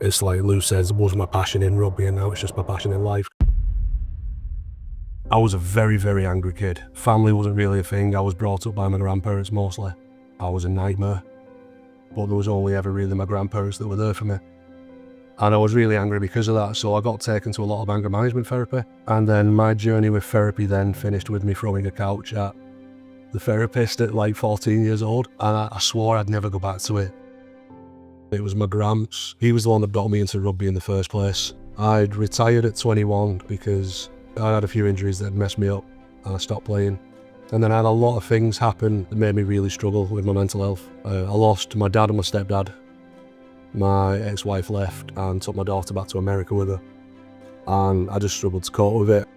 It's like LooseHeadz was my passion in rugby and now it's just my passion in life. I was a very, very angry kid. Family wasn't really a thing. I was brought up by my grandparents mostly. I was a nightmare. But there was only ever really my grandparents that were there for me. And I was really angry because of that, so I got taken to a lot of anger management therapy. And then my journey with therapy then finished with me throwing a couch at the therapist at like 14 years old. And I swore I'd never go back to it. It was my gramps. He was the one that got me into rugby in the first place. I'd retired at 21 because I had a few injuries that messed me up and I stopped playing. And then I had a lot of things happen that made me really struggle with my mental health. I lost my dad and my stepdad. My ex-wife left and took my daughter back to America with her. And I just struggled to cope with it.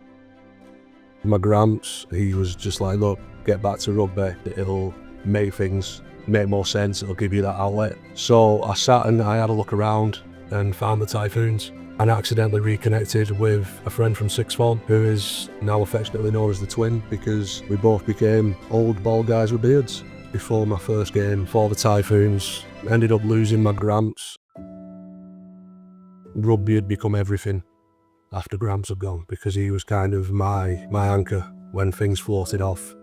My gramps, he was just like, look, get back to rugby. It'll make things make more sense. It'll give you that outlet. So I sat and I had a look around and found the Typhoons and accidentally reconnected with a friend from sixth form who is now affectionately known as the Twin because we both became old bald guys with beards. Before my first game for the Typhoons, ended up losing my gramps. Rugby had become everything after Gramps had gone because he was kind of my anchor when things floated off.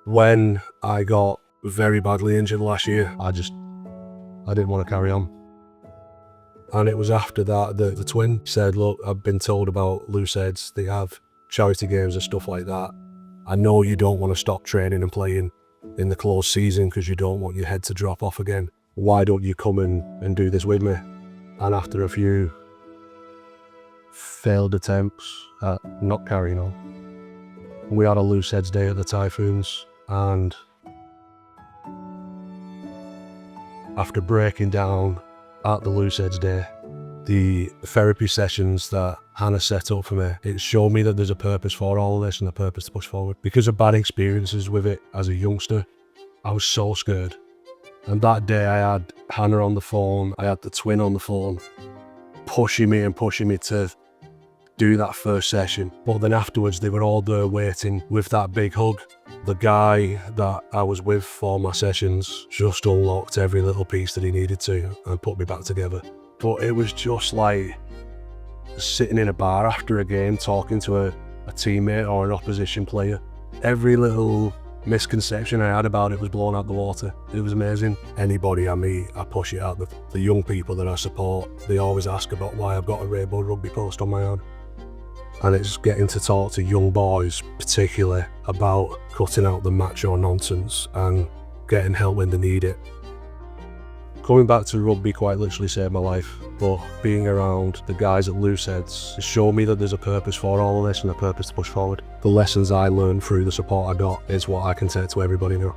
When I got very badly injured last year, I didn't want to carry on. And it was after that that the Twin said, look, I've been told about LooseHeadz, they have charity games and stuff like that. I know you don't want to stop training and playing in the closed season because you don't want your head to drop off again. Why don't you come and do this with me? And after a few failed attempts at not carrying on, we had a LooseHeadz day at the Typhoons, and after breaking down at the LooseHeadz day, the therapy sessions that Hannah set up for me, it showed me that there's a purpose for all of this and a purpose to push forward. Because of bad experiences with it as a youngster, I was so scared. And that day I had Hannah on the phone, I had the Twin on the phone, pushing me to do that first session. But then afterwards they were all there waiting with that big hug. The guy that I was with for my sessions just unlocked every little piece that he needed to and put me back together. But it was just like sitting in a bar after a game talking to a teammate or an opposition player. Every little misconception I had about it was blown out the water. It was amazing. Anybody I meet, I push it out. The young people that I support, they always ask about why I've got a rainbow rugby post on my own. And it's getting to talk to young boys, particularly, about cutting out the macho nonsense and getting help when they need it. Coming back to rugby quite literally saved my life, but being around the guys at LooseHeadz showed me that there's a purpose for all of this and a purpose to push forward. The lessons I learned through the support I got is what I can take to everybody now.